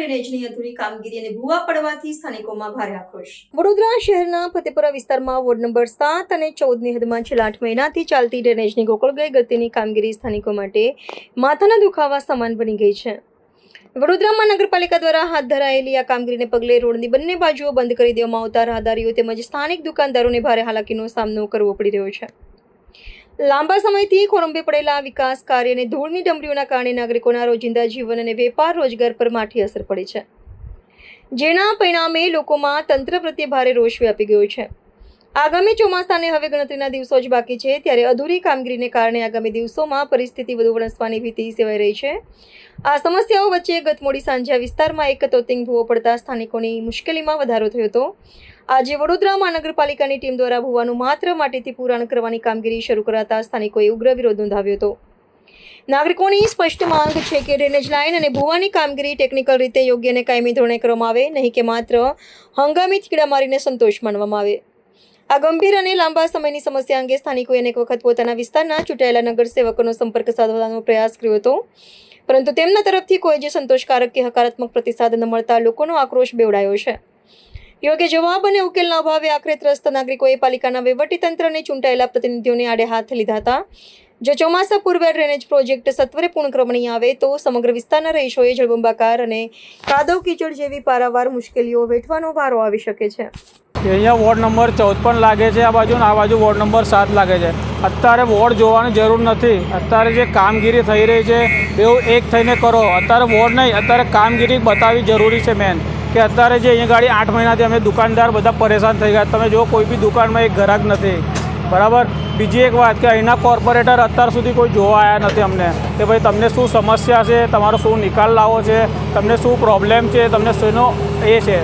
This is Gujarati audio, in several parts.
ડ્રેનેજની અધૂરી કામગીરી અને ભૂવા પડવાથી સ્થાનિકોમાં ભારે આક્રોશ। વડોદરા શહેરના ફતેપુરા વિસ્તારમાં વોર્ડ નંબર 7 અને 14ની હદમાં છેલ્લા 8 મહિનાથી ચાલતી ડ્રેનેજની ગોકળગાય ગતિની કામગીરી સ્થાનિકો માટે માથાના દુખાવા સમાન બની ગઈ છે। વડોદરા મહાનગરપાલિકા દ્વારા હાથ ધરાયેલી આ કામગીરીને પગલે રોડની બંને બાજુઓ બંધ કરી દેવામાં આવતા રાહદારીઓ તેમજ સ્થાનિક દુકાનદારોને ભારે હાલાકીનો સામનો કરવો પડી રહ્યો છે। લાંબા સમયથી ખોરંભે પડેલા વિકાસ કાર્ય અને ધૂળની ડમરીઓના કારણે નાગરિકોના રોજિંદા જીવન અને વેપાર રોજગાર પર માઠી અસર પડી છે, જેના પરિણામે લોકોમાં તંત્ર પ્રત્યે ભારે રોષ વ્યાપી ગયો છે। આગામી ચોમાસાને હવે ગણતરીના દિવસો જ બાકી છે, ત્યારે અધૂરી કામગીરીને કારણે આગામી દિવસોમાં પરિસ્થિતિ વધુ વણસવાની ભીતિ સેવાઈ રહી છે। આ સમસ્યાઓ વચ્ચે ગત મોડી સાંજે વિસ્તારમાં એક તોતિંગ ભૂવો પડતા સ્થાનિકોની મુશ્કેલીમાં વધારો થયો હતો। આજે વડોદરા મહાનગરપાલિકાની ટીમ દ્વારા ભૂવાનું માત્ર માટીથી પુરાણ કરવાની કામગીરી શરૂ કરાતા સ્થાનિકોએ ઉગ્ર વિરોધ નોંધાવ્યો હતો। નાગરિકોની સ્પષ્ટ માંગ છે કે ડ્રેનેજ લાઇન અને ભૂવાની કામગીરી ટેકનિકલ રીતે યોગ્ય અને કાયમી ધોરણે કરવામાં આવે, નહીં કે માત્ર હંગામી તીકડા મારીને સંતોષ માનવામાં આવે। આ ગંભીર અને લાંબા સમયની સમસ્યા અંગે સ્થાનિકોએ અનેક વખત પોતાના વિસ્તારના ચૂંટાયેલા નગરસેવકોનો સંપર્ક સાધવાનો પ્રયાસ કર્યો હતો, પરંતુ તેમના તરફથી કોઈ જ સંતોષકારક કે હકારાત્મક પ્રતિસાદ ન મળતા લોકોનો આક્રોશ બેવડાયો છે। યોગ્ય જવાબ અને ઉકેલના અભાવે આખરે ત્રસ્ત નાગરિકોએ પાલિકાના વહીવટીતંત્ર અને ચૂંટાયેલા પ્રતિનિધિઓને આડે હાથ લીધા હતા। જો ચોમાસા પૂર્વે ડ્રેનેજ પ્રોજેક્ટ સત્વરે પૂર્ણ કરવામાં નહીં આવે તો સમગ્ર વિસ્તારના રહીશોએ જળબંબાકાર અને કાદવ કીચડ જેવી પારાવાર મુશ્કેલીઓ વેઠવાનો વારો આવી શકે છે। અહીંયા વોર્ડ નંબર 14 પણ લાગે છે, આ બાજુ ને આ બાજુ વોર્ડ નંબર 7 લાગે છે। અત્યારે વોર્ડ જોવાની જરૂર નથી, અત્યારે જે કામગીરી થઈ રહી છે એવું એક થઈને કરો। અત્યારે વોર્ડ નહીં, અત્યારે કામગીરી બતાવવી જરૂરી છે મેન, કે અત્યારે જે અહીંયા ગાડી 8 મહિનાથી અમે દુકાનદાર બધા પરેશાન થઈ ગયા। તમે જો કોઈ બી દુકાનમાં એક ગ્રાહક નથી, બરાબર। બીજી એક વાત કે અહીંના કોર્પોરેટર અત્યાર સુધી કોઈ જોવા આવ્યા નથી અમને, કે ભાઈ તમને શું સમસ્યા છે, તમારો શું નિકાલ લાવો છે, તમને શું પ્રોબ્લેમ છે, તમને શેનો એ છે।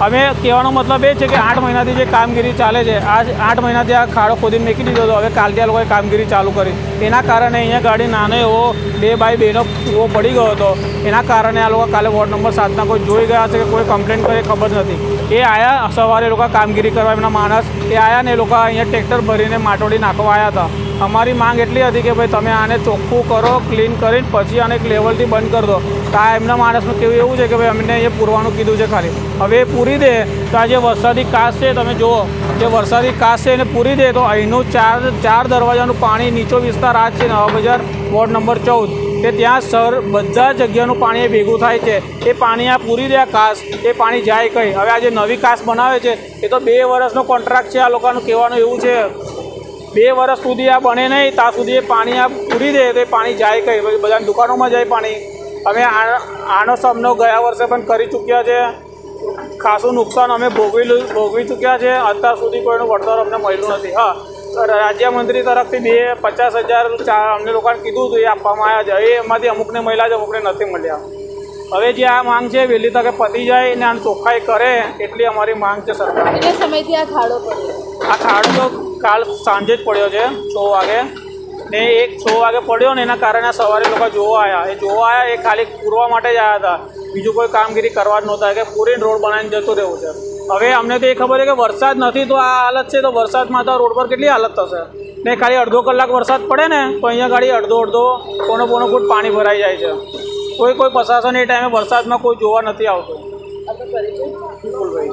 અમે કહેવાનો મતલબ એ છે કે 8 મહિનાથી જે કામગીરી ચાલે છે, આ 8 મહિનાથી આ ખાડો ખોદીને મૂકી દીધો હતો, હવે કાલથી આ લોકોએ કામગીરી ચાલુ કરી। એના કારણે અહીંયા ગાડી નાનો એવો 2x2નો કૂવો પડી ગયો હતો, એના કારણે આ લોકો કાલે વોર્ડ નંબર 7ના કોઈ જોઈ ગયા છે કે કોઈ કમ્પ્લેન કરે ખબર નથી। એ આવ્યા સવારે લોકો કામગીરી કરવા, એમના માણસ એ આવ્યા ને એ લોકો અહીંયા ટ્રેક્ટર ભરીને માટોડી નાખવા આવ્યા હતા। અમારી માંગ એટલી હતી કે ભાઈ તમે આને ચોખ્ખું કરો, ક્લીન કરીને પછી આને એક લેવલથી બંધ કરી દો। તો આ એમના માણસનું કેવું એવું છે કે ભાઈ અમને અહીંયા પૂરવાનું કીધું છે ખાલી, હવે એ પૂરી દે તો આ જે વરસાદી કાચ છે, તમે જુઓ જે વરસાદી કાચ છે એને પૂરી દે તો અહીંનું ચાર દરવાજાનું પાણી નીચો વિસ્તાર આ છે નવા બજાર વોર્ડ નંબર 14 કે ત્યાં બધા જગ્યાનું પાણી ભેગું થાય છે। એ પાણી આ પૂરી દે આ કાચ, એ પાણી જાય કઈ। હવે આ જે નવી કાચ બનાવે છે એ તો 2 વર્ષનો કોન્ટ્રાક્ટ છે, આ લોકોનું કહેવાનું એવું છે 2 વર્ષ સુધી આ બને નહીં, ત્યાં સુધી એ પાણી આ પૂરી દે તો એ પાણી જાય કઈ, બધાની દુકાનોમાં જાય પાણી। અમે આનો સામનો ગયા વર્ષે પણ કરી ચૂક્યા છે, ખાસું નુકસાન અમે ભોગવી ચૂક્યા છે, અત્યાર સુધી કોઈનું વળતર અમને મળ્યું નથી। હા, રાજ્યમંત્રી તરફથી 50,000 અમને લોકોને કીધું હતું, એ આપવામાં આવ્યા છે, એમાંથી અમુકને મળ્યા છે, અમુકને નથી મળ્યા। હવે જે આ માંગ છે વહેલી તકે પતી જાય ને આને ચોખ્ખાઈ કરે એટલી અમારી માંગ છે સરકાર। કેટલા સમયથી આ ખાડો પડ્યો? આ ખાડો તો કાલ સાંજે જ પડ્યો છે 6 વાગે ને 6 વાગે પડ્યો ને એના કારણે સવારે લોકો જોવા આવ્યા, એ ખાલી પૂરવા માટે જ આવ્યા હતા, બીજું કોઈ કામગીરી કરવા જ નહોતા, કે પૂરીને રોડ બનાવીને જતું રહેવું છે। હવે અમને તો એ ખબર છે કે વરસાદ નથી તો આ હાલત છે, તો વરસાદમાં તો રોડ પર કેટલી હાલત થશે ને। ખાલી અડધો કલાક વરસાદ પડે ને તો અહીંયા ગાડી અડધો પોણો ફૂટ પાણી ભરાઈ જાય છે। કોઈ પ્રશાસન એ ટાઈમે વરસાદમાં કોઈ જોવા નથી આવતું। બિલકુલ ભાઈ।